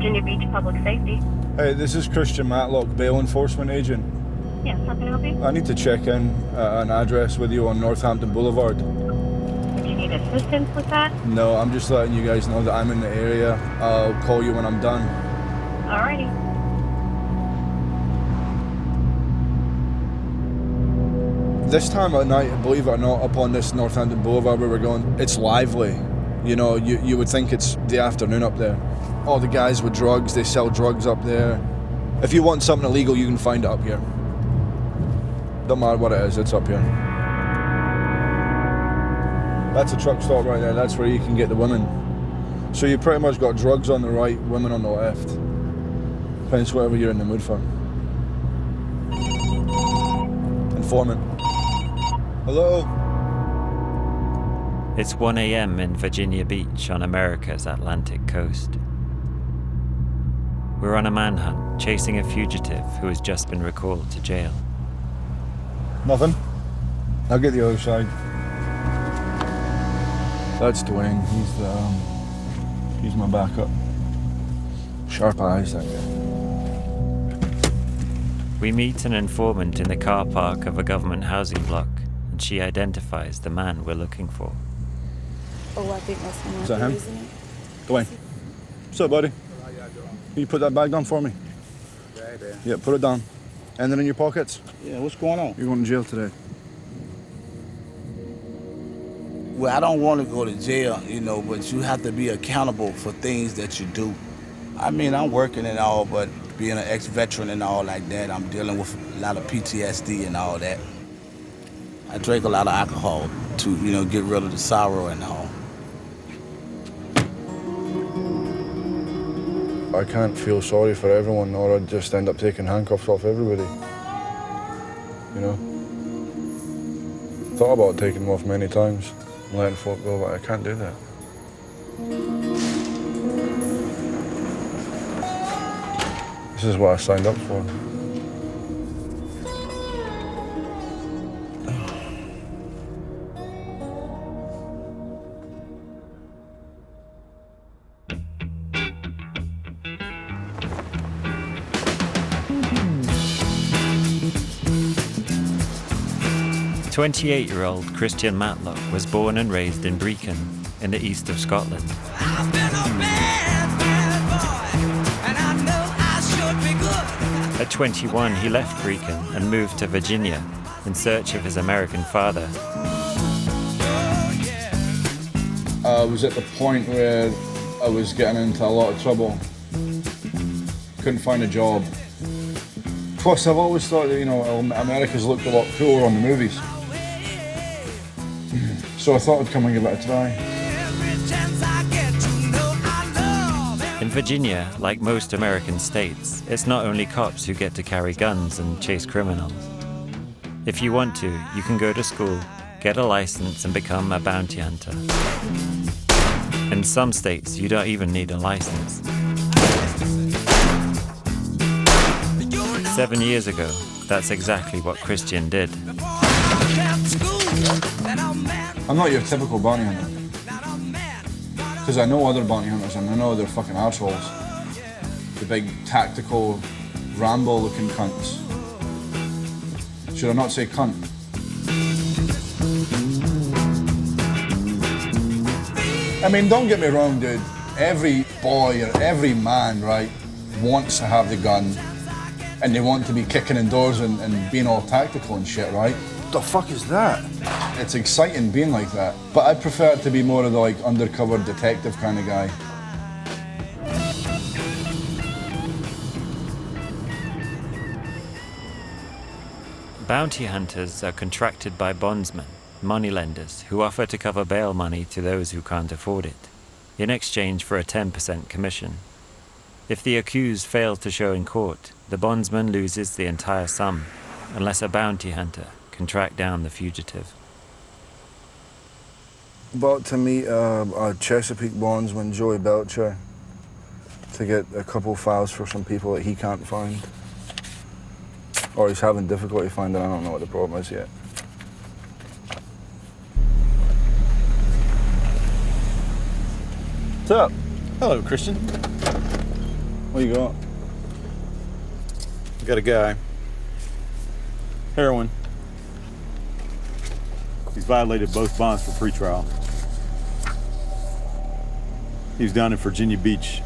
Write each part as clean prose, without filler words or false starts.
Virginia Beach Public Safety. Hey, this is Christian Matlock, bail enforcement agent. Yes, how can I help you? I need to check in at an address with you on Northampton Boulevard. Do you need assistance with that? No, I'm just letting you guys know that I'm in the area. I'll call you when I'm done. Alrighty. This time at night, believe it or not, up on this Northampton Boulevard where we're going, it's lively. You know, you would think it's the afternoon up there. All the guys with drugs, they sell drugs up there. If you want something illegal, you can find it up here. Don't matter what it is, it's up here. That's a truck stop right there, that's where you can get the women. So you pretty much got drugs on the right, women on the left. Depends whatever you're in the mood for. Informant. Hello? It's 1 a.m. in Virginia Beach on America's Atlantic coast. We're on a manhunt, chasing a fugitive who has just been recalled to jail. Nothing. I'll get the other side. That's Dwayne. He's my backup. Sharp eyes, that guy. We meet an informant in the car park of a government housing block, and she identifies the man we're looking for. Oh, I think that's Is that him? isn't it? Dwayne. What's up, buddy? Can you put that bag down for me? Right there. Yeah, put it down. And then in your pockets. Yeah, what's going on? You're going to jail today. Well, I don't want to go to jail, but you have to be accountable for things that you do. I mean, I'm working and all, but being an ex-veteran and all like that, I'm dealing with a lot of PTSD and all that. I drink a lot of alcohol to, get rid of the sorrow and all. I can't feel sorry for everyone, or I'd just end up taking handcuffs off everybody. You know? Thought about taking them off many times and letting folk go, but I can't do that. This is what I signed up for. The 28-year-old Christian Matlock was born and raised in Brecon, in the east of Scotland. I've been a bad boy, and I know I should be good. At 21, he left Brecon and moved to Virginia in search of his American father. I was at the point where I was getting into a lot of trouble. Couldn't find a job. Plus, I've always thought that, America's looked a lot cooler on the movies. So I thought I'd come and give it a try. In Virginia, like most American states, it's not only cops who get to carry guns and chase criminals. If you want to, you can go to school, get a license, and become a bounty hunter. In some states, you don't even need a license. 7 years ago, that's exactly what Christian did. I'm not your typical bounty hunter. Because I know other bounty hunters and I know they're fucking arseholes. The big tactical Rambo looking cunts. Should I not say cunt? I mean, don't get me wrong, dude. Every boy or every man, right, wants to have the gun and they want to be kicking indoors and being all tactical and shit, right? What the fuck is that? It's exciting being like that, but I prefer it to be more of the undercover detective kind of guy. Bounty hunters are contracted by bondsmen, moneylenders, who offer to cover bail money to those who can't afford it, in exchange for a 10% commission. If the accused fails to show in court, the bondsman loses the entire sum, unless a bounty hunter can track down the fugitive. About to meet a Chesapeake bondsman, Joey Belcher, to get a couple files for some people that he can't find. Or he's having difficulty finding. I don't know what the problem is yet. What's up? Hello, Christian. What you got? Got a guy. Heroin. He's violated both bonds for pretrial. He was down in Virginia Beach.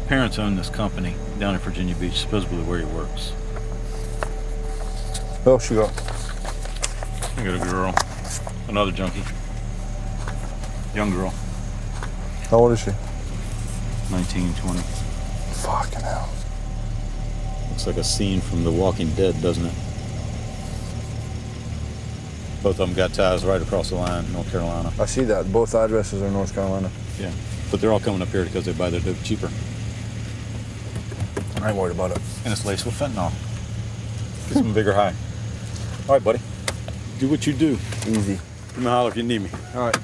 Parents own this company down in Virginia Beach, supposedly where he works. What else you got? I got a girl, another junkie, young girl, How old is she? 19, 20. Fucking hell. Looks like a scene from The Walking Dead, doesn't it? Both of them got ties right across the line, North Carolina. I see that. Both addresses are North Carolina. Yeah, but they're all coming up here because they buy their dope cheaper. I ain't worried about it. And it's laced with fentanyl. Gets them a bigger high. All right, buddy. Do what you do. Easy. Give me a holler if you need me. All right.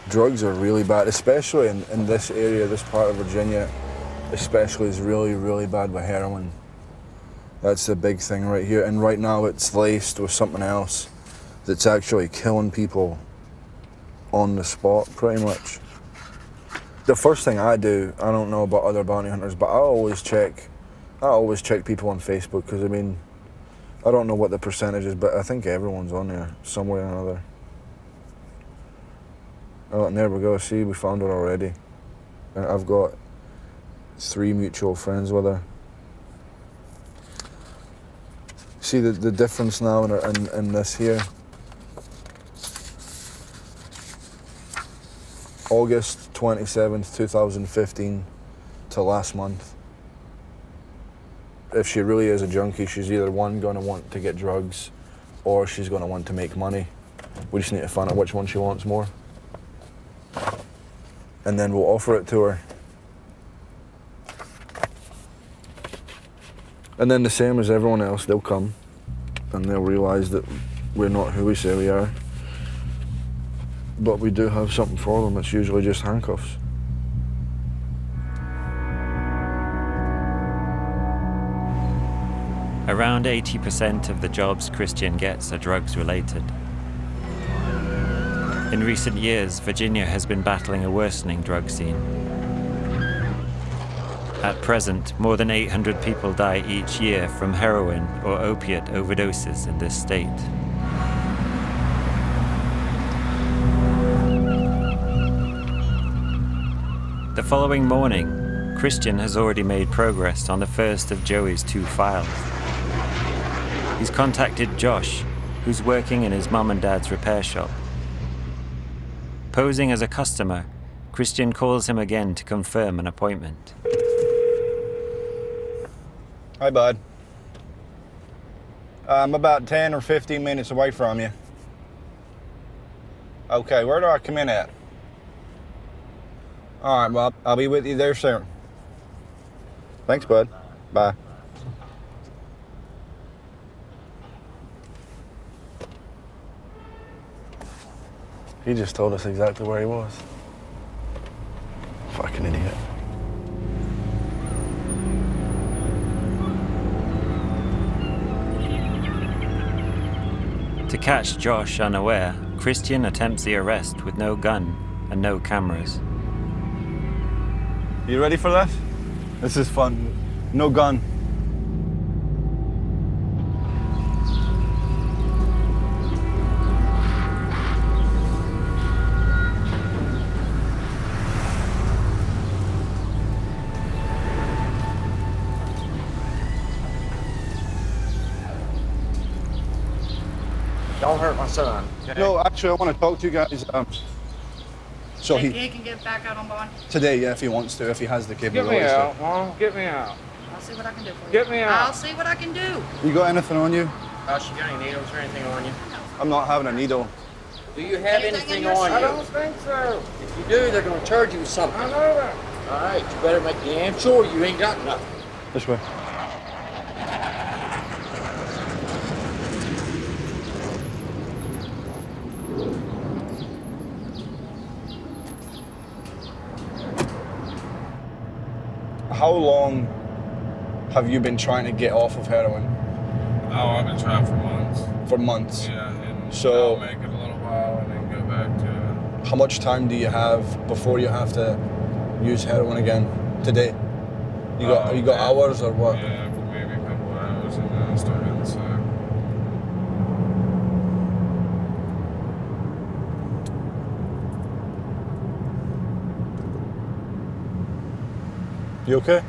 Drugs are really bad, especially in this area, this part of Virginia, especially is really, really bad with heroin. That's the big thing right here. And right now it's laced with something else that's actually killing people on the spot, pretty much. The first thing I do, I don't know about other bounty hunters, but I always check people on Facebook, because I mean, I don't know what the percentage is, but I think everyone's on there some way or another. Oh, and there we go. See, we found her already. I've got 3 mutual friends with her. See the difference now in this here. August 27th, 2015 to last month. If she really is a junkie, she's either one going to want to get drugs or she's going to want to make money. We just need to find out which one she wants more. And then we'll offer it to her. And then the same as everyone else, they'll come and they'll realize that we're not who we say we are. But we do have something for them. It's usually just handcuffs. Around 80% of the jobs Christian gets are drugs related. In recent years, Virginia has been battling a worsening drug scene. At present, more than 800 people die each year from heroin or opiate overdoses in this state. The following morning, Christian has already made progress on the first of Joey's 2 files. He's contacted Josh, who's working in his mum and dad's repair shop. Posing as a customer, Christian calls him again to confirm an appointment. Hi, bud. I'm about 10 or 15 minutes away from you. Okay, where do I come in at? All right, well, I'll be with you there soon. Thanks, bud. Bye. He just told us exactly where he was. Fucking idiot. To catch Josh unaware, Christian attempts the arrest with no gun and no cameras. You ready for this? This is fun. No gun. Don't hurt my son. No, actually, I want to talk to you guys. So He he can get back out on bond. today, yeah, if he wants to, if he has the Get capability. me out, Mom. Get me out. I'll see what I can do for you. Get me out. I'll see what I can do. You got anything on you? Gosh, you got any needles or anything on you? I'm not having a needle. Do you have Anything in anything your on suit? you? I don't think so. If you do, they're gonna charge you with something. I know that. All right, you better make damn sure you ain't got nothing. This way. how long have you been trying to get off of heroin? Oh, I've been trying for months. For months. Yeah, and So- I'll make it a little while and then go back to it. How much time do you have before you have to use heroin again today? You got hours or what? Yeah, maybe a couple of hours and then I'll start getting sick. You okay?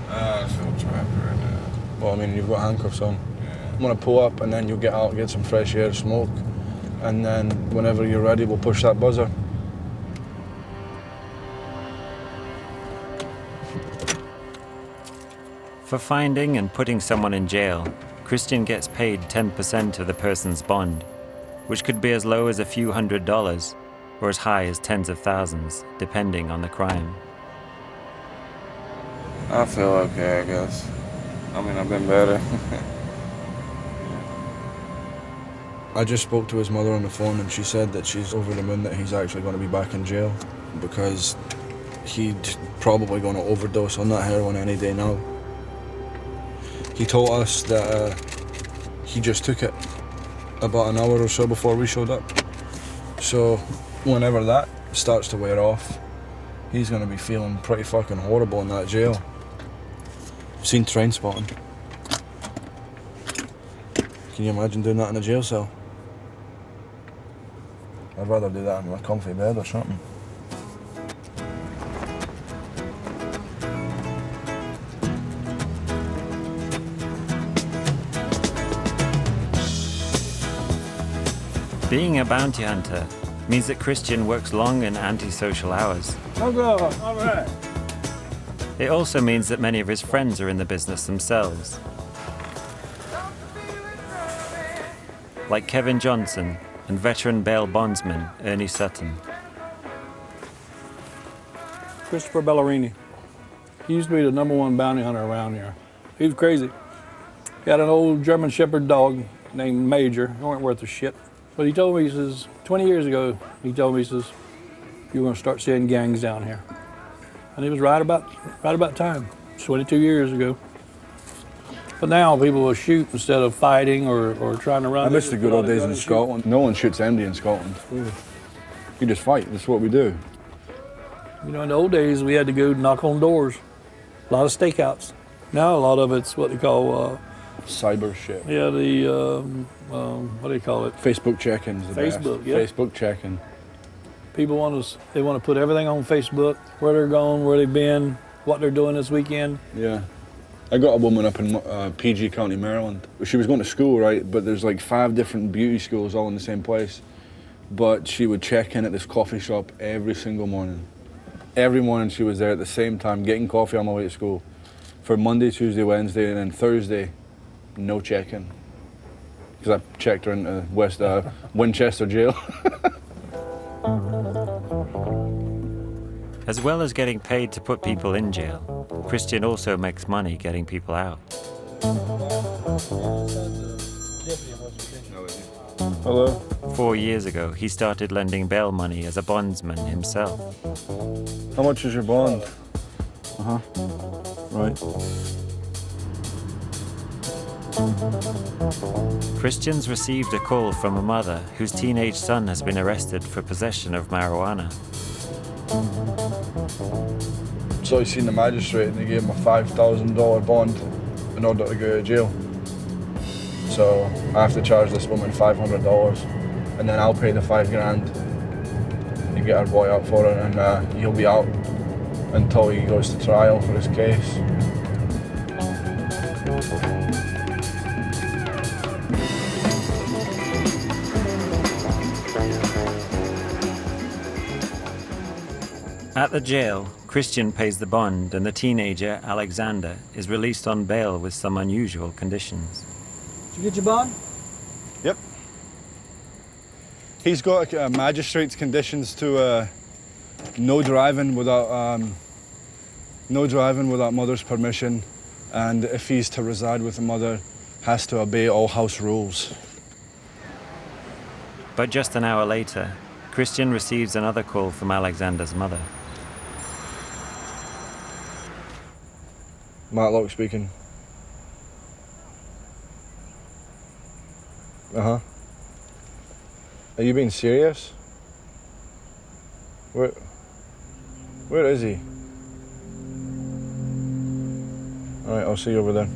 I feel trapped right now. Well, I mean, you've got handcuffs on. Yeah. I'm gonna pull up and then you'll get out, get some fresh air, smoke, and then whenever you're ready, we'll push that buzzer. For finding and putting someone in jail, Christian gets paid 10% of the person's bond, which could be as low as a few $100s or as high as tens of thousands, depending on the crime. I feel okay, I guess. I mean, I've been better. I just spoke to his mother on the phone and she said that she's over the moon that he's actually going to be back in jail because he'd probably going to overdose on that heroin any day now. He told us that he just took it about an hour or so before we showed up. So whenever that starts to wear off, he's going to be feeling pretty fucking horrible in that jail. Seen Trainspotting. Can you imagine doing that in a jail cell? I'd rather do that in a comfy bed or something. Being a bounty hunter means that Christian works long and antisocial hours. All right. It also means that many of his friends are in the business themselves. Like Kevin Johnson and veteran bail bondsman Ernie Sutton. Christopher Ballerini. He used to be the #1 bounty hunter around here. He was crazy. He had an old German Shepherd dog named Major. He weren't worth a shit. But he told me, he says, 20 years ago, he told me, he says, you're going to start seeing gangs down here. And he was right about time, 22 years ago. But now people will shoot instead of fighting or trying to run. I miss the good old days in Scotland. No one shoots MD in Scotland. You just fight. That's what we do. You know, in the old days, we had to go knock on doors. A lot of stakeouts. Now a lot of it's what they call cyber shit. Yeah, the what do you call it? Facebook check-ins. Facebook, yeah. Facebook check-in. People want to put everything on Facebook, where they're going, where they've been, what they're doing this weekend. Yeah. I got a woman up in PG County, Maryland. She was going to school, right? But there's like 5 different beauty schools all in the same place. But she would check in at this coffee shop every single morning. Every morning she was there at the same time, getting coffee on my way to school. For Monday, Tuesday, Wednesday, and then Thursday, no check-in. Because I checked her into Winchester jail. As well as getting paid to put people in jail, Christian also makes money getting people out. Hello? 4 years ago, he started lending bail money as a bondsman himself. How much is your bond? Right. Christian's received a call from a mother whose teenage son has been arrested for possession of marijuana. So he seen the magistrate and he gave him a $5,000 bond in order to go to jail. So I have to charge this woman $500 and then I'll pay the $5,000 and get our boy out for it, and he'll be out until he goes to trial for his case. At the jail, Christian pays the bond and the teenager, Alexander, is released on bail with some unusual conditions. Did you get your bond? Yep. He's got magistrate's conditions to no driving without mother's permission, and if he's to reside with the mother, has to obey all house rules. But just an hour later, Christian receives another call from Alexander's mother. Matlock speaking. Uh-huh. Are you being serious? Where is he? All right, I'll see you over there.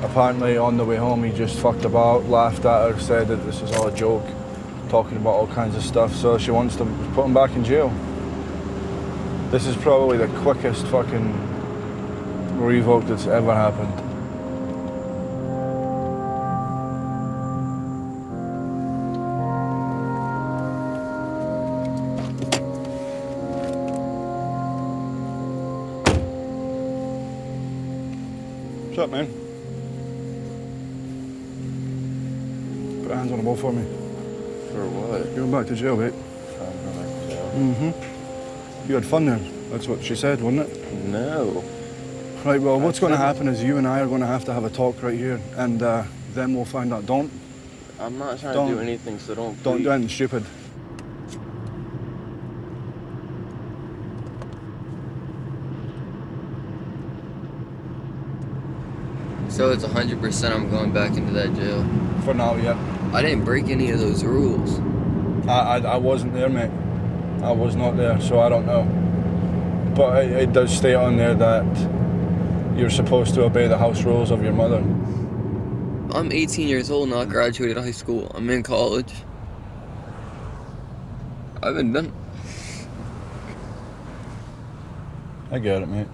Apparently on the way home he just fucked about, laughed at her, said that this is all a joke, talking about all kinds of stuff, so she wants to put him back in jail. This is probably the quickest fucking revoke that's ever happened. What's up, man? Put your hands on the ball for me. For what? You're going back to jail, mate. I'm going back to jail. Mm-hmm. You had fun there. That's what she said, wasn't it? No. Right, well, what's going to happen is you and I are going to have a talk right here, and then we'll find out. I'm not trying to do anything, so don't do anything stupid. So it's 100% I'm going back into that jail? For now, yeah. I didn't break any of those rules. I wasn't there, mate. I was not there, so I don't know. But it does state on there that you're supposed to obey the house rules of your mother. I'm 18 years old now. I graduated high school. I'm in college. I've been done. I get it, mate.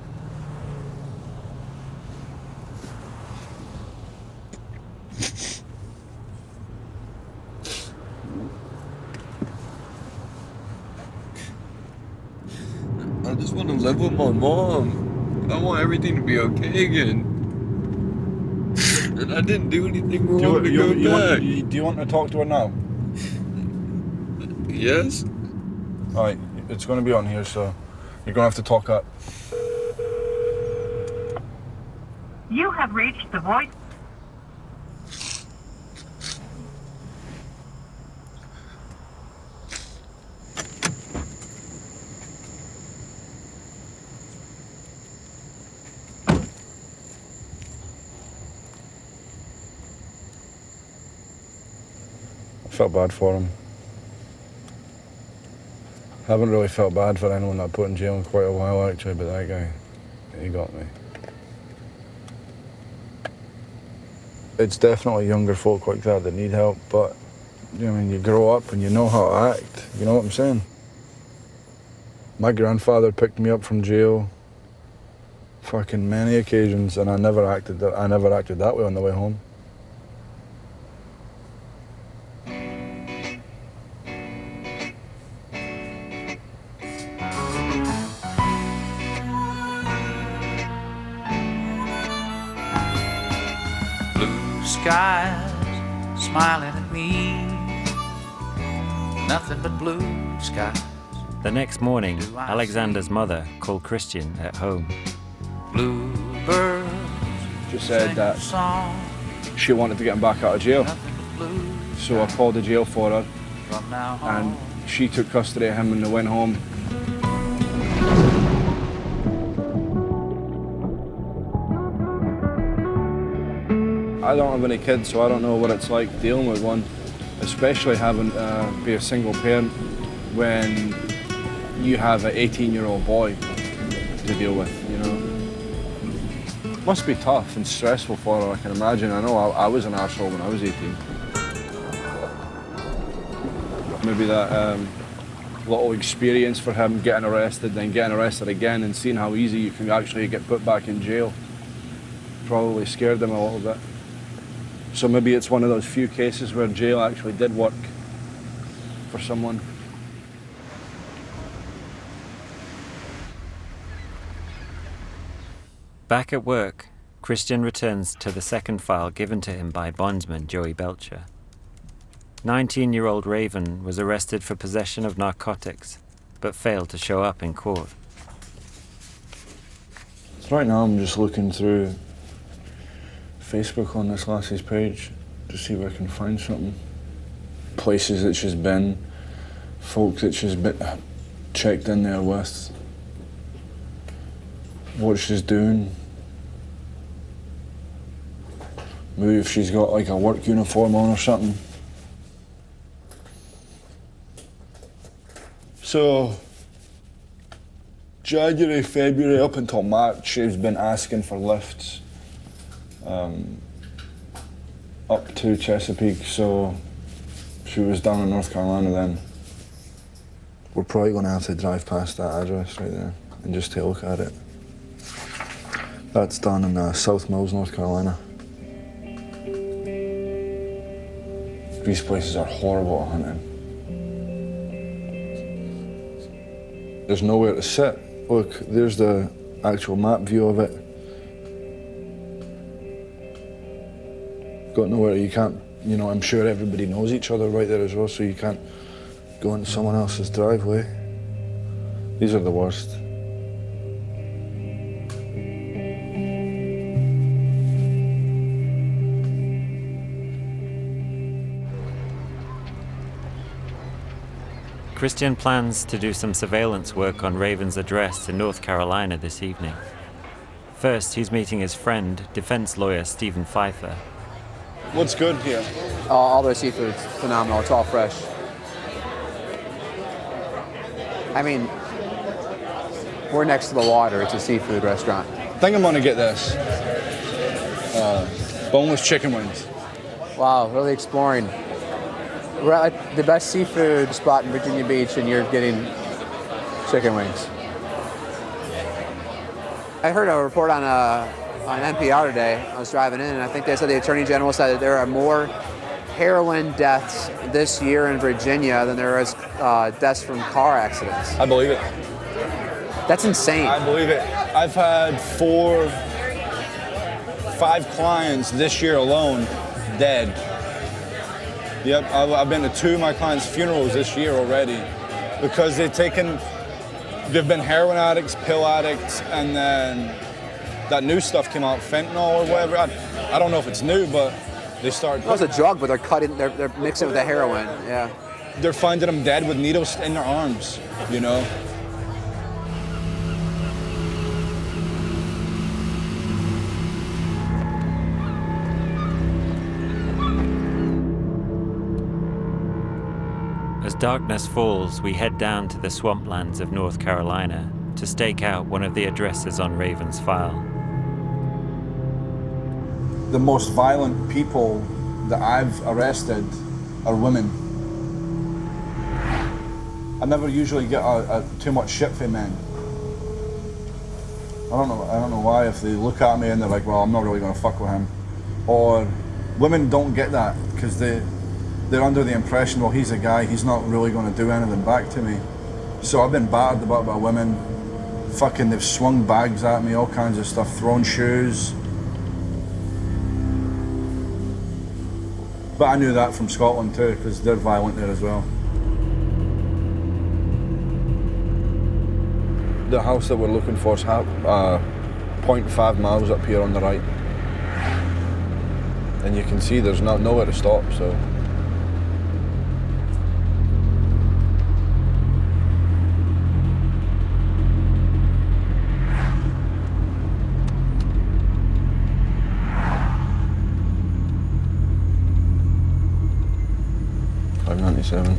I just want to live with my mom. I want everything to be okay again. And I didn't do anything wrong to go back. Do you want to talk to her now? Yes. All right, it's going to be on here, so you're going to have to talk up. You have reached the voice. I felt bad for him. I haven't really felt bad for anyone that I put in jail in quite a while, actually, but that guy, he got me. It's definitely younger folk like that need help, but I mean, you grow up and you know how to act, you know what I'm saying? My grandfather picked me up from jail fucking many occasions, and I never acted that way on the way home. Skies smiling at me, nothing but blue skies. The next morning, Alexander's mother called Christian at home. Bluebirds Just said that she wanted to get him back out of jail. So I called the jail for her, and she took custody of him and they went home. I don't have any kids, so I don't know what it's like dealing with one, especially having to be a single parent when you have an 18-year-old boy to deal with, you know. Must be tough and stressful for her, I can imagine. I know I was an arsehole when I was 18. Maybe that little experience for him getting arrested, then getting arrested again, and seeing how easy you can actually get put back in jail probably scared him a little bit. So maybe it's one of those few cases where jail actually did work for someone. Back at work, Christian returns to the second file given to him by bondsman Joey Belcher. 19-year-old Raven was arrested for possession of narcotics, but failed to show up in court. Right now I'm just looking through Facebook on this lassie's page to see if I can find something. Places that she's been, folk that she's been checked in there with, what she's doing, maybe if she's got like a work uniform on or something. So, January, February, up until March, she's been asking for lifts up to Chesapeake, so she was down in North Carolina then. We're probably going to have to drive past that address right there and just take a look at it. That's down in South Mills, North Carolina. These places are horrible at hunting. There's nowhere to sit. Look, there's the actual map view of it. Got nowhere, you can't, you know, I'm sure everybody knows each other right there as well, so you can't go into someone else's driveway. These are the worst. Christian plans to do some surveillance work on Raven's address in North Carolina this evening. First, he's meeting his friend, defense lawyer Stephen Pfeiffer. What's good here? All their seafood's phenomenal. It's all fresh. I mean, we're next to the water. It's a seafood restaurant. I think I'm gonna get this. Boneless chicken wings. Wow, really exploring. We're at like the best seafood spot in Virginia Beach, and you're getting chicken wings. I heard a report on NPR today. I was driving in, and I think they said the Attorney General said that there are more heroin deaths this year in Virginia than there is deaths from car accidents. I believe it. That's insane. I believe it. I've had 5 clients this year alone dead. Yep, I've been to 2 of my clients' funerals this year already because they've been heroin addicts, pill addicts, and then that new stuff came out, fentanyl or whatever. I don't know if it's new, but they start. Well, it's a drug, but they're mixing it with the heroin. Yeah. They're finding them dead with needles in their arms, you know. As darkness falls, we head down to the swamplands of North Carolina to stake out one of the addresses on Raven's file. The most violent people that I've arrested are women. I never usually get too much shit from men. I don't know why. If they look at me and they're like, well, I'm not really gonna fuck with him. Or women don't get that because they're under the impression, well, he's a guy, he's not really gonna do anything back to me. So I've been battered about by women. Fucking, they've swung bags at me, all kinds of stuff, thrown shoes. But I knew that from Scotland too, because they're violent there as well. The house that we're looking for is 0.5 miles up here on the right. And you can see there's nowhere to stop, so. $5.97.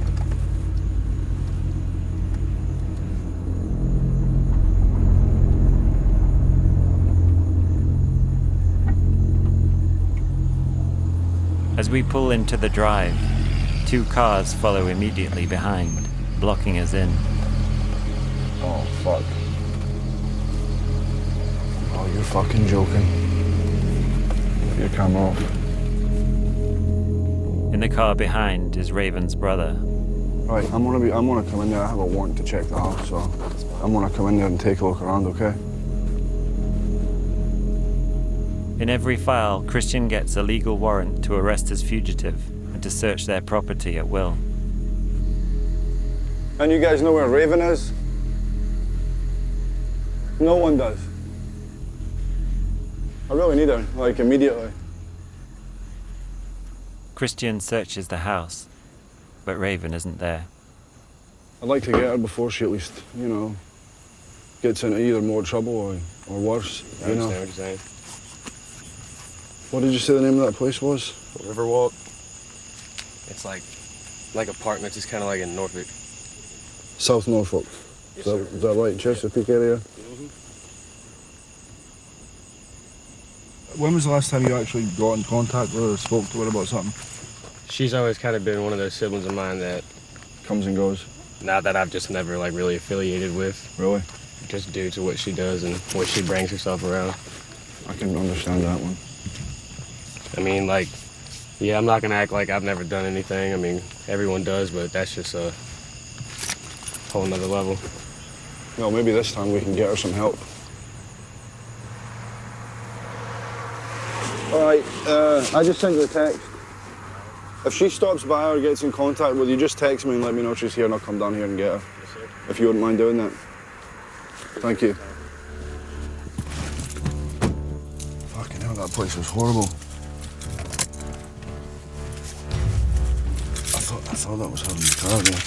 As we pull into the drive, 2 cars follow immediately behind, blocking us in. Oh, fuck. Oh, you're fucking joking. Put your camera off. In the car behind is Raven's brother. Right, I'm gonna come in there. I have a warrant to check the house, so I'm gonna come in there and take a look around, okay? In every file, Christian gets a legal warrant to arrest his fugitive and to search their property at will. And you guys know where Raven is? No one does. I really need her, like, immediately. Christian searches the house, but Raven isn't there. I'd like to get her before she at least, you know, gets into either more trouble or worse. I understand what you're saying. What did you say the name of that place was? Riverwalk. It's like apartments, just kind of like in Norfolk. South Norfolk. Yes, Is that right? Chesapeake area? When was the last time you actually got in contact with her or spoke to her about something? She's always kind of been one of those siblings of mine that comes and goes. Not that I've just never like really affiliated with. Really? Just due to what she does and what she brings herself around. I can understand that one. I mean, like, yeah, I'm not gonna act like I've never done anything. I mean, everyone does, but that's just a whole nother level. Well, maybe this time we can get her some help. All right, I just sent you a text. If she stops by or gets in contact with you, just text me and let me know she's here and I'll come down here and get her. Yes, sir. If you wouldn't mind doing that. Thank you. Fucking hell, that place was horrible. I thought that was her in the car there.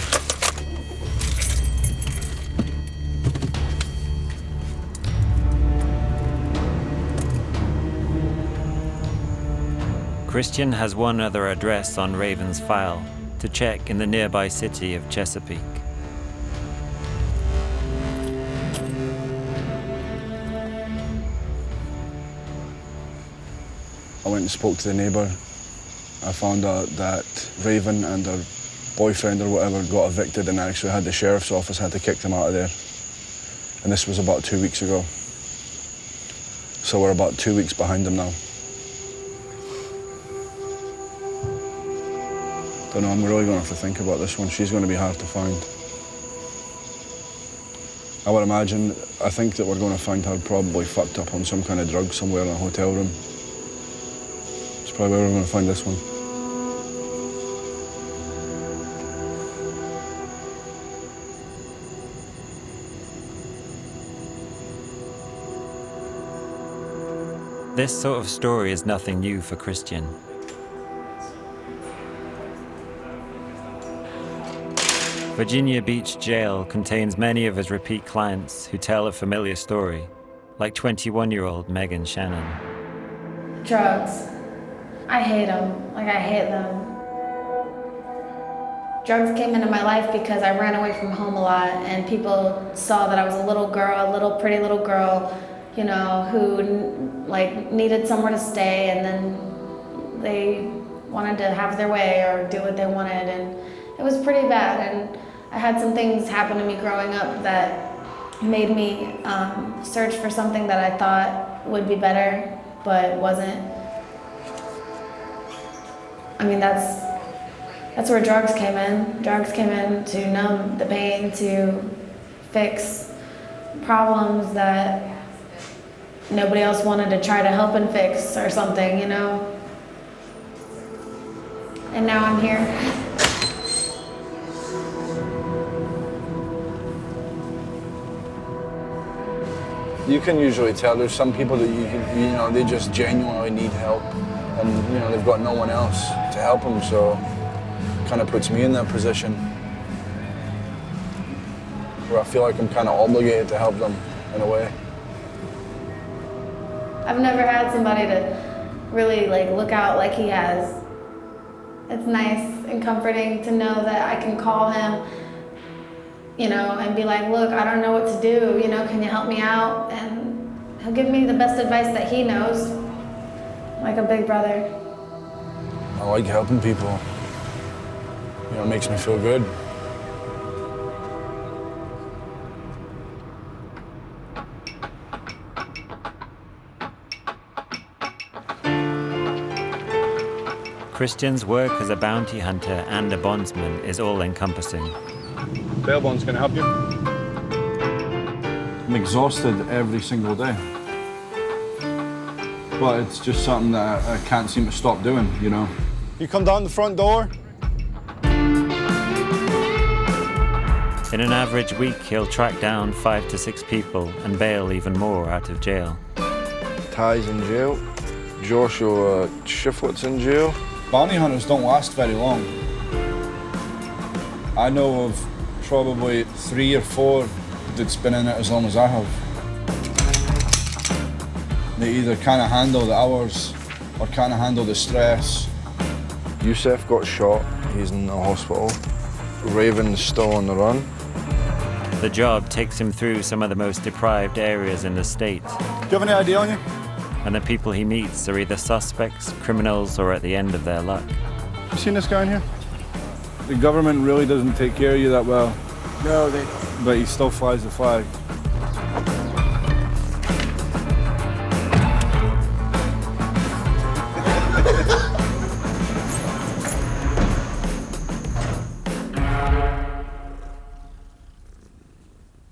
Christian has one other address on Raven's file to check in the nearby city of Chesapeake. I went and spoke to the neighbour. I found out that Raven and her boyfriend or whatever got evicted and actually had the sheriff's office had to kick them out of there. And this was about 2 weeks ago. So we're about 2 weeks behind them now. Don't know, I'm really going to have to think about this one. She's going to be hard to find. I would imagine, I think that we're going to find her probably fucked up on some kind of drug somewhere in a hotel room. It's probably where we're going to find this one. This sort of story is nothing new for Christian. Virginia Beach Jail contains many of his repeat clients who tell a familiar story, like 21-year-old Megan Shannon. Drugs. I hate them. Like, I hate them. Drugs came into my life because I ran away from home a lot, and people saw that I was a little girl, a little pretty little girl, you know, who like needed somewhere to stay, and then they wanted to have their way or do what they wanted, and it was pretty bad. And I had some things happen to me growing up that made me search for something that I thought would be better, but wasn't. I mean, that's where drugs came in. Drugs came in to numb the pain, to fix problems that nobody else wanted to try to help and fix or something, you know? And now I'm here. You can usually tell there's some people that you know, they just genuinely need help, and you know, they've got no one else to help them, so it kind of puts me in that position where I feel like I'm kind of obligated to help them in a way. I've never had somebody to really like look out like he has. It's nice and comforting to know that I can call him, you know, and be like, look, I don't know what to do, you know, can you help me out? And he'll give me the best advice that he knows, like a big brother. I like helping people. You know, it makes me feel good. Christian's work as a bounty hunter and a bondsman is all-encompassing. Bail bonds can help you. I'm exhausted every single day. But it's just something that I can't seem to stop doing, you know. You come down the front door. In an average week, he'll track down 5 to 6 people and bail even more out of jail. Ty's in jail. Joshua Shiflett's in jail. Bounty hunters don't last very long. I know of probably 3 or 4 that's been in it as long as I have. They either can't handle the hours or can't handle the stress. Yusef got shot, he's in the hospital. Raven's still on the run. The job takes him through some of the most deprived areas in the state. Do you have any ID on you? And the people he meets are either suspects, criminals, or at the end of their luck. You seen this guy in here? The government really doesn't take care of you that well. No, they don't. But he still flies the flag.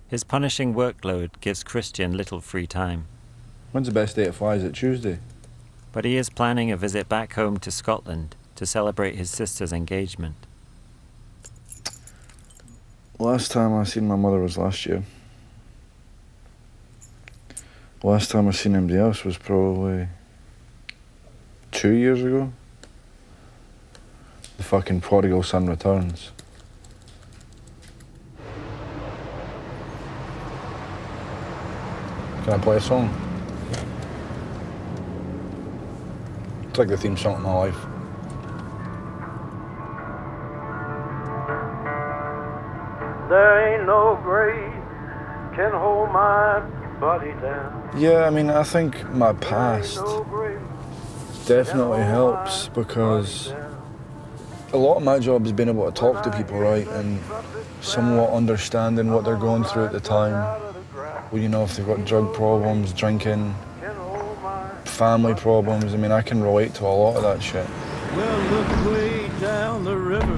His punishing workload gives Christian little free time. When's the best day to fly? Is it Tuesday? But he is planning a visit back home to Scotland to celebrate his sister's engagement. Last time I seen my mother was last year. Last time I seen anybody else was probably 2 years ago. The fucking prodigal son returns. Can I play a song? It's like the theme song of my life. There ain't no grave can hold my body down. Yeah, I mean, I think my past definitely helps because a lot of my job has been able to talk to people, right, and somewhat understanding what they're going through at the time. Well, you know, if they've got drug problems, drinking, family problems. I mean, I can relate to a lot of that shit. Well, look way down the river.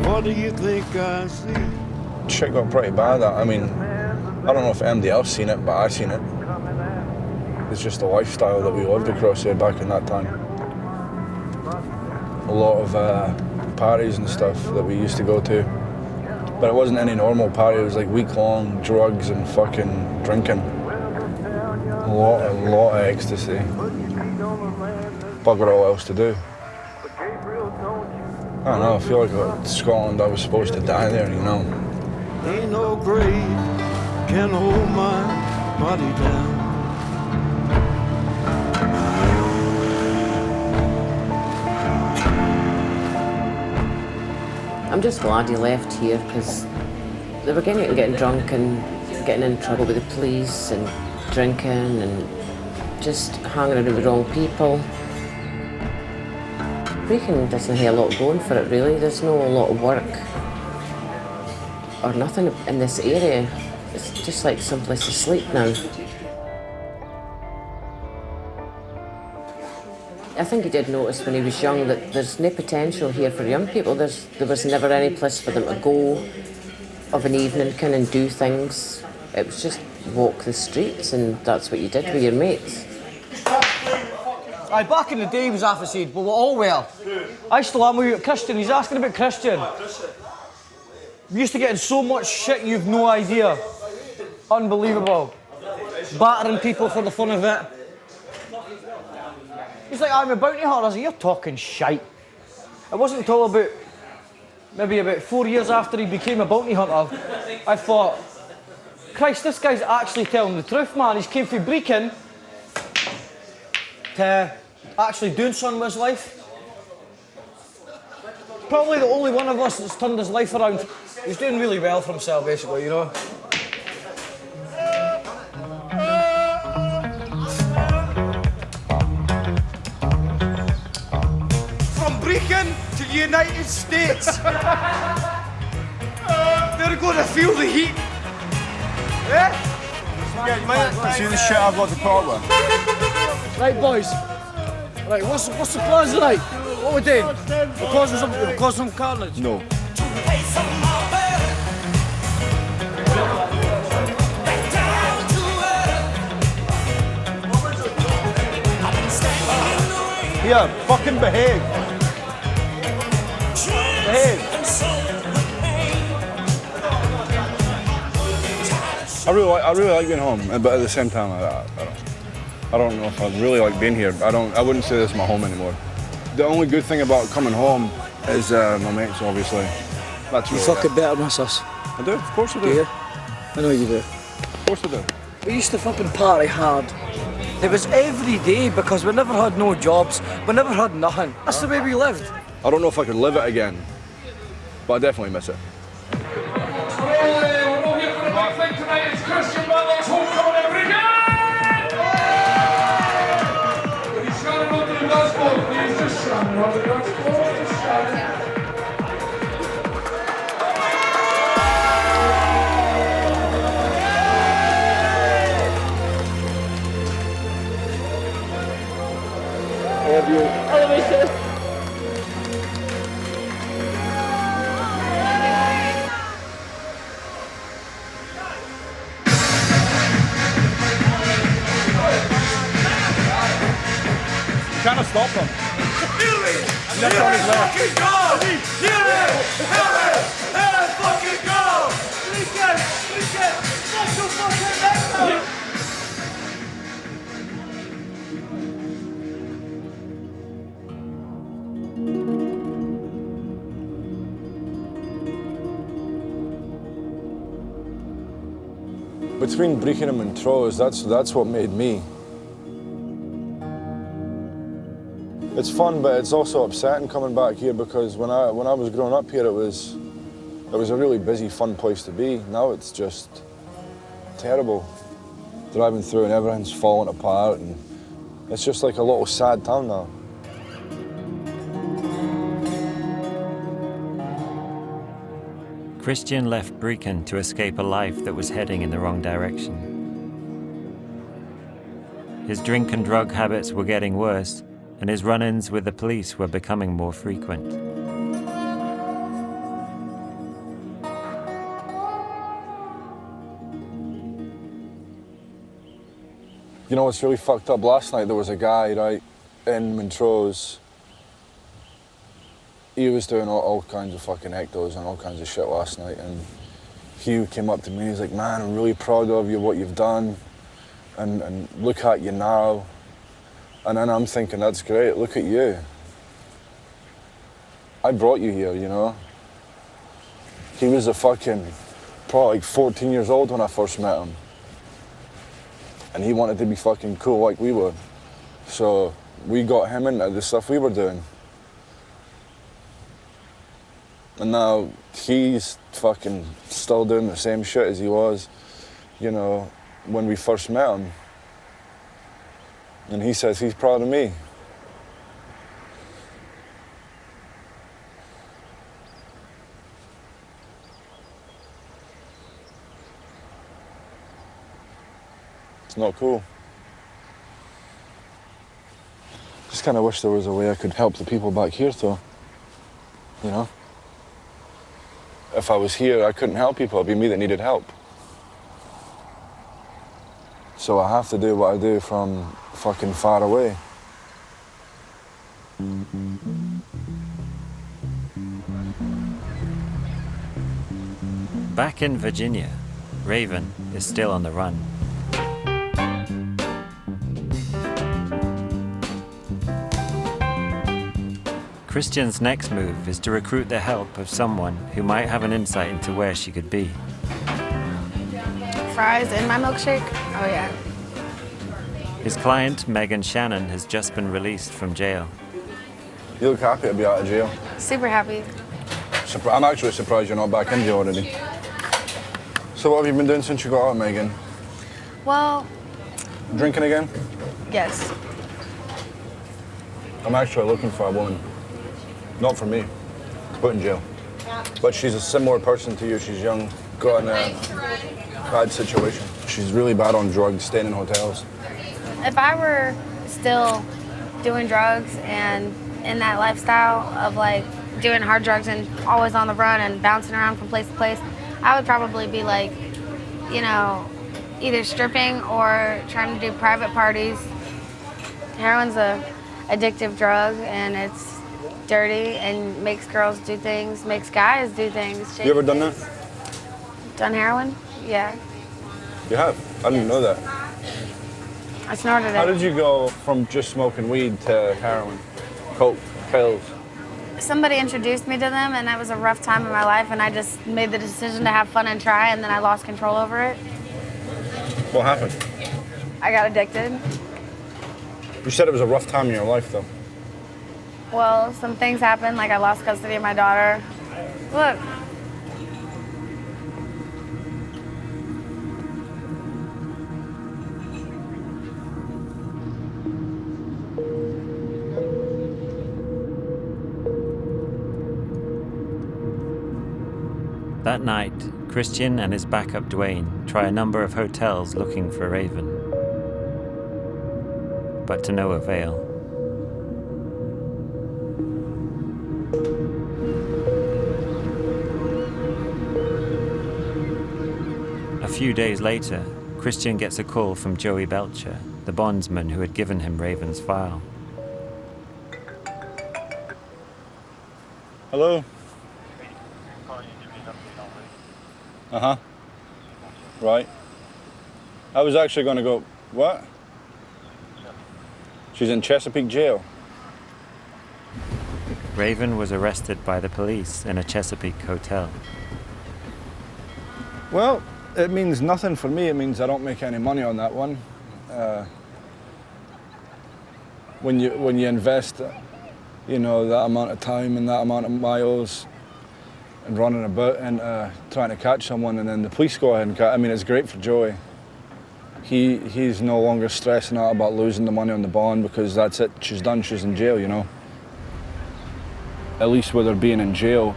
What do you think I see? Shit got pretty bad. I mean, I don't know if anybody else seen it, but I seen it. It's just the lifestyle that we lived across here back in that time. A lot of parties and stuff that we used to go to. But it wasn't any normal party, it was like week-long drugs and fucking drinking. A lot of ecstasy. Bugger all else to do. I don't know, I feel like in Scotland I was supposed to die there, you know. Ain't no grave can hold my body down. I'm just glad he left here because they were getting drunk and getting in trouble with the police and drinking and just hanging around with the wrong people. Brechin doesn't have a lot going for it really. There's no a lot of work or nothing in this area. It's just like someplace to sleep now. I think he did notice when he was young that there's no potential here for young people. There was never any place for them to go of an evening and do things. It was just walk the streets and that's what you did with your mates. Aye, back in the day he was half said, well, we're all well. I still am with Christian, he's asking about Christian. We used to get in so much shit you've no idea. Unbelievable. Battering people for the fun of it. He's like, I'm a bounty hunter. I was like, you're talking shite. It wasn't until maybe about 4 years after he became a bounty hunter, I thought, Christ, this guy's actually telling the truth, man. He's came from Brechin to actually doing something with his life. Probably the only one of us that's turned his life around. He's doing really well for himself, basically, you know. Brechin to the United States. They're going to feel the heat. Yeah? See the shit I've got to part with? Right, boys. Right, what's the plan tonight? What we're doing? We're causing some carnage? No. Yeah, fucking behave. Behave. I really like being home, but at the same time, I don't know if I really like being here. I wouldn't say this is my home anymore. The only good thing about coming home is my mates, obviously. That's You really fucking better miss us. I do, of course I do. Do you? I know you do. Of course I do. We used to fucking party hard. It was every day because we never had no jobs. We never had nothing. That's the way we lived. I don't know if I could live it again, but I definitely miss it. Trying to stop them. Left on his left. Between Brechin and Montrose, that's what made me. It's fun, but it's also upsetting coming back here because when I was growing up here, it was a really busy, fun place to be. Now it's just terrible. Driving through and everything's falling apart, and it's just like a little sad town now. Christian left Brechin to escape a life that was heading in the wrong direction. His drink and drug habits were getting worse, and his run-ins with the police were becoming more frequent. You know what's really fucked up? Last night there was a guy, right, in Montrose. He was doing all kinds of fucking ectos and all kinds of shit last night, and he came up to me and he's like, man, I'm really proud of you, what you've done, and look at you now. And then I'm thinking, that's great, look at you. I brought you here, you know? He was probably like 14 years old when I first met him. And he wanted to be fucking cool like we were. So we got him into the stuff we were doing. And now he's fucking still doing the same shit as he was, you know, when we first met him. And he says he's proud of me. It's not cool. Just kind of wish there was a way I could help the people back here, though. You know? If I was here, I couldn't help people. It'd be me that needed help. So I have to do what I do from fucking far away. Back in Virginia, Raven is still on the run. Christian's next move is to recruit the help of someone who might have an insight into where she could be. Fries in my milkshake? Oh yeah. His client, Megan Shannon, has just been released from jail. You look happy to be out of jail. Super happy. I'm actually surprised you're not back in jail already. So what have you been doing since you got out, Megan? Well, Drinking again? yes. I'm actually looking for a woman. Not for me, to put in jail. But she's a similar person to you. She's young, got in a bad situation. She's really bad on drugs, staying in hotels. If I were still doing drugs and in that lifestyle of like doing hard drugs and always on the run and bouncing around from place to place, I would probably be like, you know, either stripping or trying to do private parties. Heroin's a addictive drug and it's dirty and makes girls do things, makes guys do things. You ever done that? Done heroin? Yeah. You have? I didn't know that. I snorted it. How did you go from just smoking weed to heroin, coke, pills? Somebody introduced me to them, and that was a rough time in my life, and I just made the decision to have fun and try, and then I lost control over it. What happened? I got addicted. You said it was a rough time in your life, though. Well, some things happened, like I lost custody of my daughter. Look. That night, Christian and his backup Dwayne try a number of hotels looking for Raven, but to no avail. A few days later, Christian gets a call from Joey Belcher, the bondsman who had given him Raven's file. Hello? Uh-huh. Right. I was actually going to go... What? She's in Chesapeake jail. Raven was arrested by the police in a Chesapeake hotel. Well, it means nothing for me. It means I don't make any money on that one. When you invest, you know, that amount of time and that amount of miles and running about and trying to catch someone, and then the police go ahead and catch. I mean, it's great for Joey. He's no longer stressing out about losing the money on the bond because that's it. She's done. She's in jail, you know. At least with her being in jail,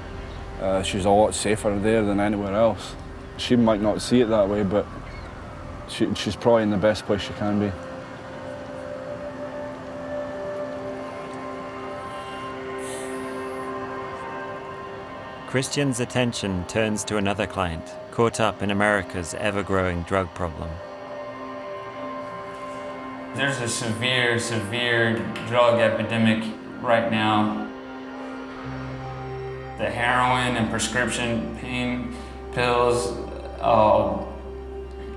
she's a lot safer there than anywhere else. She might not see it that way, but she's probably in the best place she can be. Christian's attention turns to another client caught up in America's ever-growing drug problem. There's a severe drug epidemic right now. The heroin and prescription pain pills,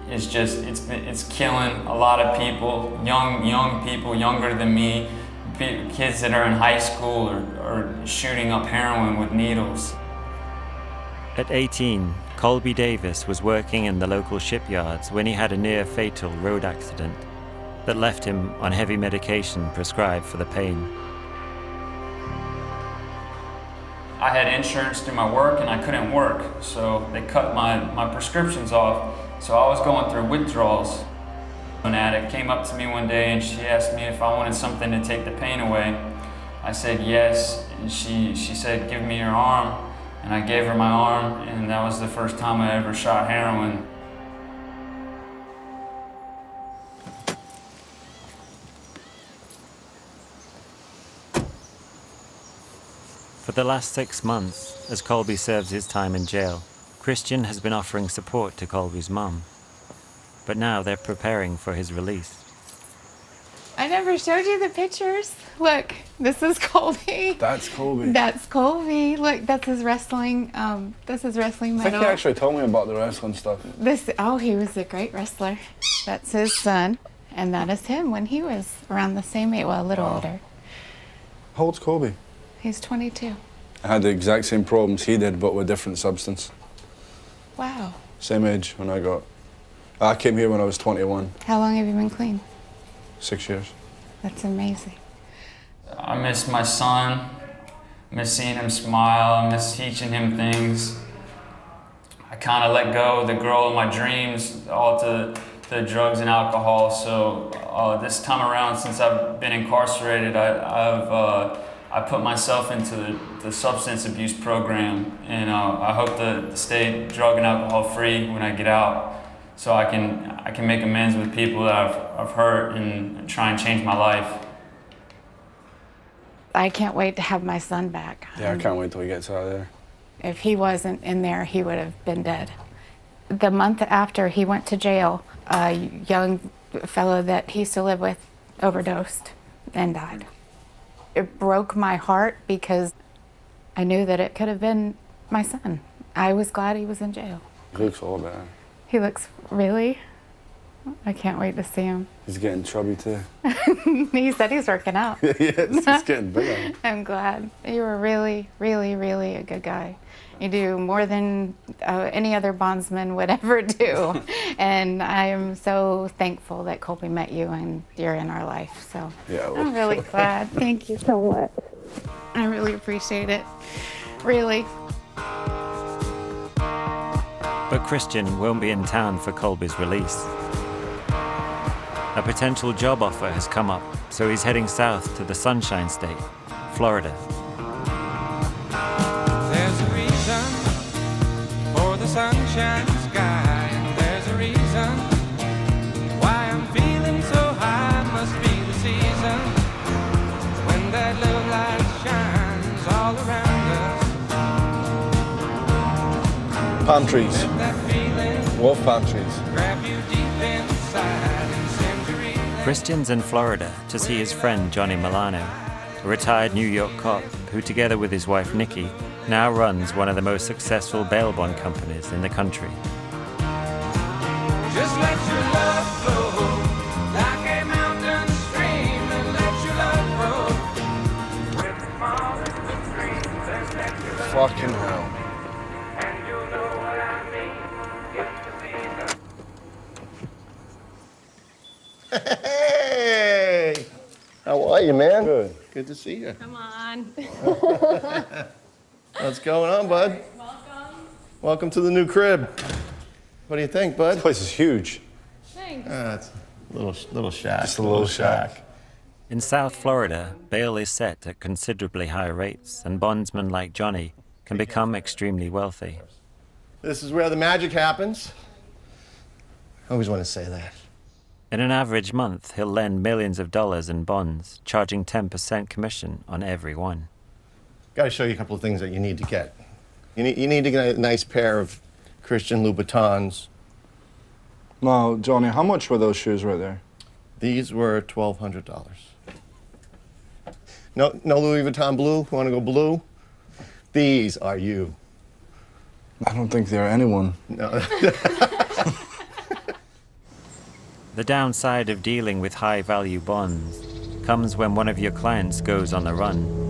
it's killing a lot of people, young people, younger than me, kids that are in high school are shooting up heroin with needles. At 18, Colby Davis was working in the local shipyards when he had a near-fatal road accident that left him on heavy medication prescribed for the pain. I had insurance through my work and I couldn't work, so they cut my prescriptions off, so I was going through withdrawals. An addict came up to me one day and she asked me if I wanted something to take the pain away. I said yes, and she said, "Give me your arm." And I gave her my arm, and that was the first time I ever shot heroin. For the last 6 months, as Colby serves his time in jail, Christian has been offering support to Colby's mum. But now they're preparing for his release. I never showed you the pictures. Look, this is Colby. That's Colby. That's Colby. Look, that's his wrestling. That's his wrestling I think medal. he actually told me about the wrestling stuff. He was a great wrestler. That's his son, and that is him when he was around the same age, well, a little older. How old's Colby? He's 22. I had the exact same problems he did, but with different substance. Wow. Same age when I came here when I was 21. How long have you been clean? 6 years. That's amazing. I miss my son, miss seeing him smile, I miss teaching him things. I kind of let go of the girl of my dreams, all to the drugs and alcohol. So this time around, since I've been incarcerated, I put myself into the substance abuse program, and I hope to stay drug and alcohol free when I get out, so I can make amends with people that I've hurt and try and change my life. I can't wait to have my son back. Yeah, I can't wait till he gets out of there. If he wasn't in there, he would have been dead. The month after he went to jail, a young fellow that he used to live with overdosed and died. It broke my heart because I knew that it could have been my son. I was glad he was in jail. He looks all bad. He looks really, I can't wait to see him. He's getting chubby too. He said he's working out. Yes, he's getting bigger. I'm glad. You were really, really, really a good guy. You do more than any other bondsman would ever do. And I am so thankful that Colby met you and you're in our life. So yeah, well. I'm really glad. Thank you so much. I really appreciate it. Really. But Christian won't be in town for Colby's release. A potential job offer has come up, so he's heading south to the Sunshine State, Florida. There's a reason for the sunshine sky, and there's a reason why I'm feeling so high. Must be the season when that little light shines all around us. Palm trees. Love palm trees. Grab you deep inside. Christian's in Florida to see his friend Johnny Milano, a retired New York cop who, together with his wife Nikki, now runs one of the most successful bail bond companies in the country. Just let your love flow like a mountain stream, and let your love grow. With the falling the streams, and let your love Fucking hell. and you'll know what I mean. It's the season. Hey! How are you, man? Good. Good to see you. Come on. What's going on, bud? Welcome. Welcome to the new crib. What do you think, bud? This place is huge. Thanks. It's a little shack. Just a little shack. In South Florida, bail is set at considerably higher rates, and bondsmen like Johnny can become extremely wealthy. This is where the magic happens. I always want to say that. In an average month, he'll lend millions of dollars in bonds, charging 10% commission on every one. Got to show you a couple of things that you need to get. You need to get a nice pair of Christian Louboutins. Now, Johnny, how much were those shoes right there? These were $1,200. No Louis Vuitton blue? Want to go blue? These are you. I don't think they're anyone. No. The downside of dealing with high-value bonds comes when one of your clients goes on the run.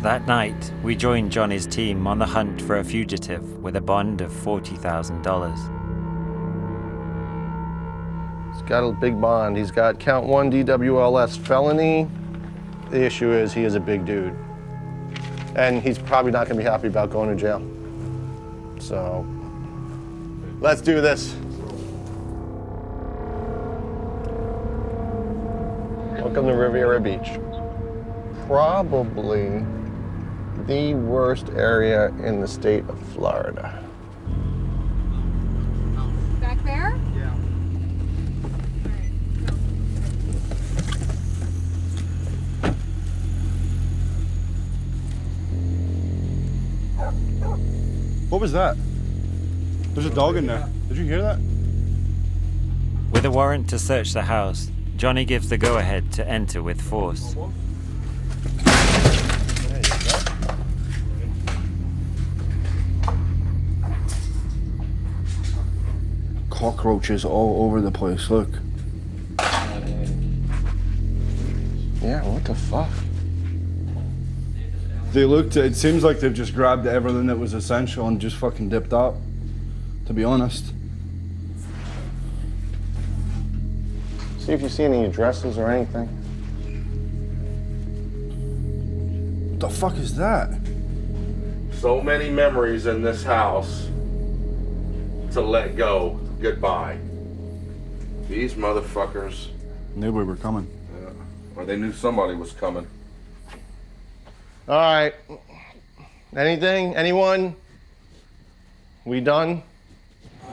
That night, we joined Johnny's team on the hunt for a fugitive with a bond of $40,000. He's got a big bond. He's got count 1 DWLS felony. The issue is he is a big dude. And he's probably not going to be happy about going to jail. So, let's do this. Welcome to Riviera Beach. Probably the worst area in the state of Florida. Back there? Yeah. What was that? There's a dog in there. Did you hear that? With a warrant to search the house, Johnny gives the go-ahead to enter with force. Cockroaches all over the place, look. Yeah, what the fuck? It seems like they've just grabbed everything that was essential and just fucking dipped out, to be honest. See if you see any addresses or anything. What the fuck is that? So many memories in this house to let go. Goodbye. These motherfuckers knew we were coming. Yeah. Or they knew somebody was coming. All right. Anything? Anyone? We done?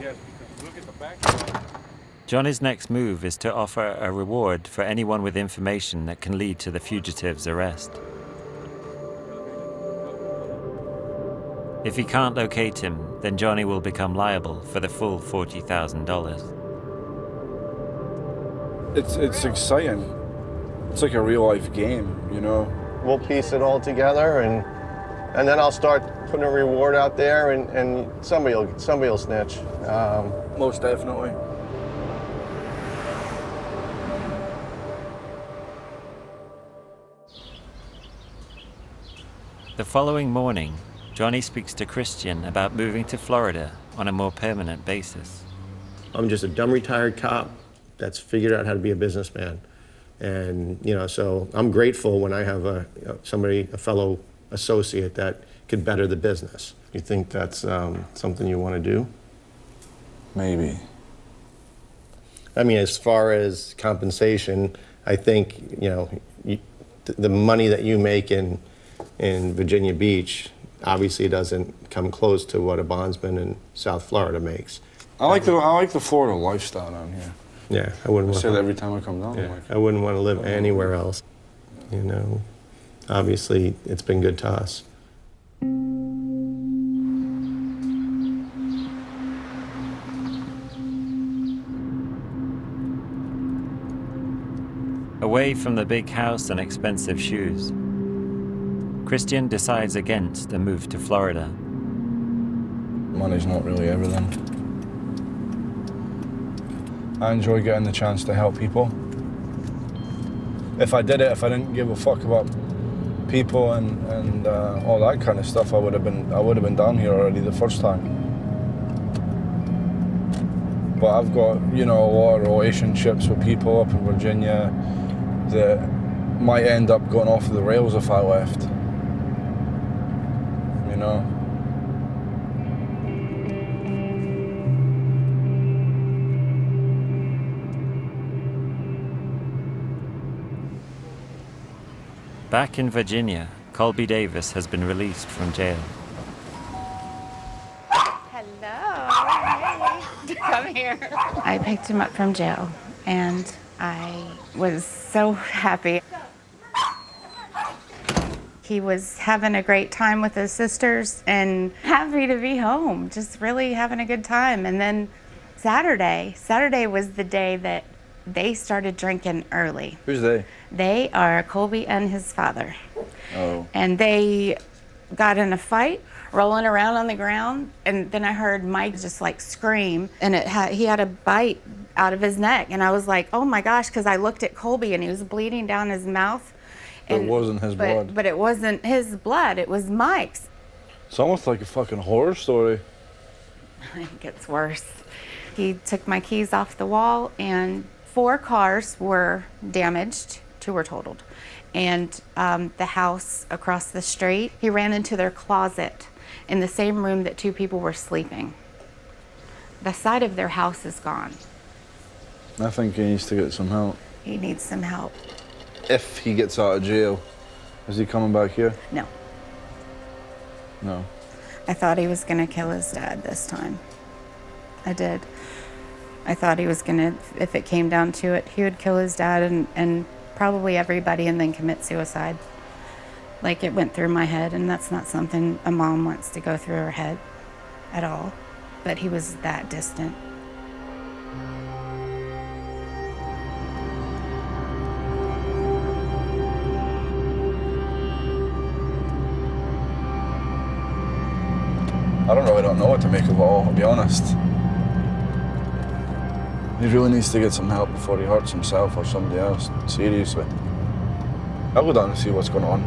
Yes, because look at the back. Johnny's next move is to offer a reward for anyone with information that can lead to the fugitive's arrest. If he can't locate him, then Johnny will become liable for the full $40,000. It's exciting. It's like a real life game, you know? We'll piece it all together and then I'll start putting a reward out there, and somebody will snitch. Most definitely. The following morning, Johnny speaks to Christian about moving to Florida on a more permanent basis. I'm just a dumb retired cop that's figured out how to be a businessman. And, so I'm grateful when I have a fellow associate that could better the business. You think that's something you want to do? Maybe. I mean, as far as compensation, I think, the money that you make in Virginia Beach obviously doesn't come close to what a bondsman in South Florida makes. I like the Florida lifestyle down here. Yeah, I wouldn't. I say that every time I come down. Yeah, I wouldn't want to live anywhere else. Obviously, it's been good to us. Away from the big house and expensive shoes, Christian decides against a move to Florida. Money's not really everything. I enjoy getting the chance to help people. If I didn't give a fuck about people and all that kind of stuff, I would have been down here already the first time. But I've got, a lot of relationships with people up in Virginia that might end up going off the rails if I left. Back in Virginia, Colby Davis has been released from jail. Hello. Hey. Come here. I picked him up from jail, and I was so happy. He was having a great time with his sisters and happy to be home, just really having a good time. And then Saturday was the day that they started drinking early. Who's they? They are Colby and his father. Oh. And they got in a fight, rolling around on the ground, and then I heard Mike just like scream, and he had a bite out of his neck, and I was like, oh my gosh, because I looked at Colby and he was bleeding down his mouth. It wasn't his blood. But it wasn't his blood, it was Mike's. It's almost like a fucking horror story. It gets worse. He took my keys off the wall, and 4 cars were damaged, 2 were totaled. And the house across the street, he ran into their closet in the same room that 2 people were sleeping. The side of their house is gone. I think he needs to get some help. He needs some help. If he gets out of jail, is he coming back here? No. No. I thought he was gonna kill his dad this time. I did. I thought he was gonna, if it came down to it, he would kill his dad and probably everybody and then commit suicide. Like, it went through my head, and that's not something a mom wants to go through her head at all. But he was that distant. I don't know what to make of it all, to be honest. He really needs to get some help before he hurts himself or somebody else, seriously. I'll go down and see what's going on.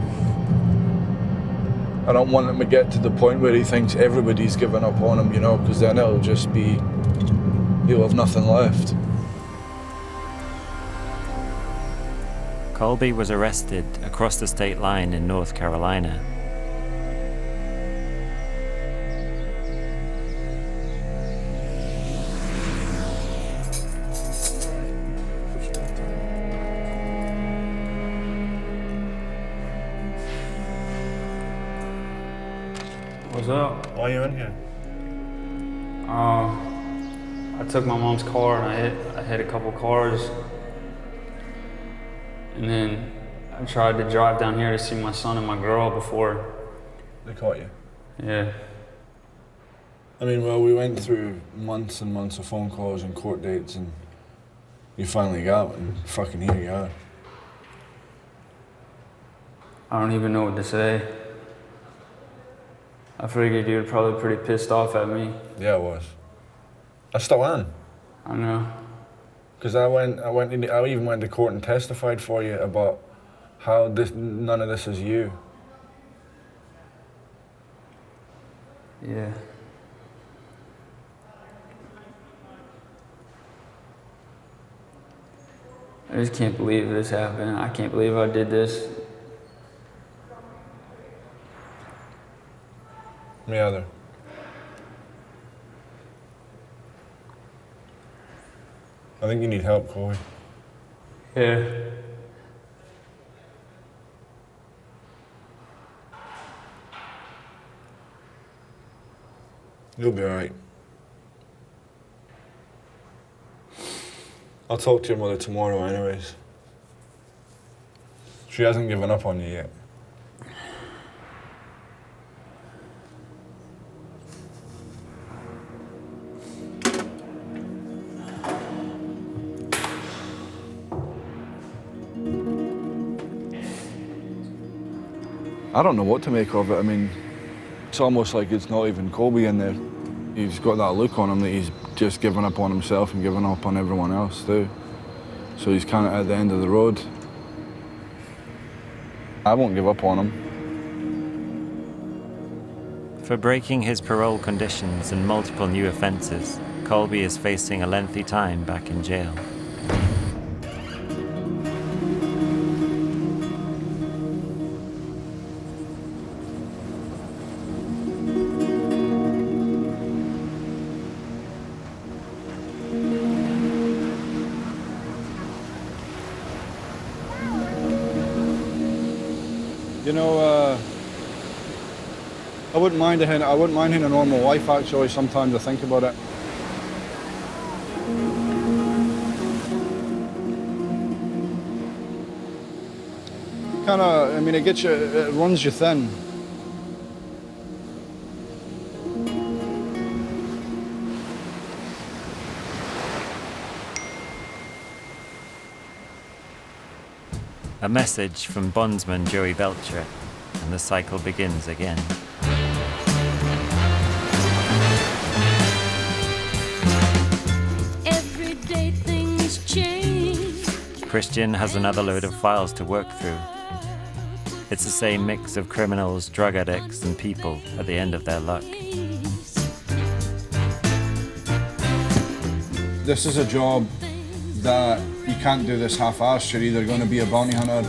I don't want him to get to the point where he thinks everybody's given up on him, because then it'll just be, he'll have nothing left. Colby was arrested across the state line in North Carolina. What's up? Why are you in here? I took my mom's car and I hit a couple cars. And then I tried to drive down here to see my son and my girl before. They caught you? Yeah. I mean, well, we went through months and months of phone calls and court dates, and you finally got it, and fucking here you are. I don't even know what to say. I figured you were probably pretty pissed off at me. Yeah, I was. I still am. I know. Because I even went to court and testified for you about how none of this is you. Yeah. I just can't believe this happened. I can't believe I did this. Me either. I think you need help, Chloe. Yeah. You'll be all right. I'll talk to your mother tomorrow anyways. She hasn't given up on you yet. I don't know what to make of it. I mean, it's almost like it's not even Colby in there. He's got that look on him that he's just given up on himself and given up on everyone else too. So he's kind of at the end of the road. I won't give up on him. For breaking his parole conditions and multiple new offences, Colby is facing a lengthy time back in jail. You know, I wouldn't mind having a normal life actually. Sometimes I think about it. Kind of, I mean, it runs you thin. A message from bondsman Joey Belcher, and the cycle begins again. Every day things change. Christian has another load of files to work through. It's the same mix of criminals, drug addicts, and people at the end of their luck. This is a job that you can't do this half-assed. You're either going to be a bounty hunter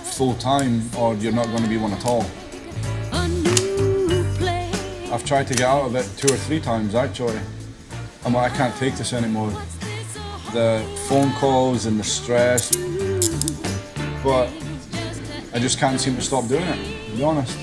full-time or you're not going to be one at all. I've tried to get out of it 2 or 3 times actually. I'm like, I can't take this anymore. The phone calls and the stress, but I just can't seem to stop doing it, to be honest.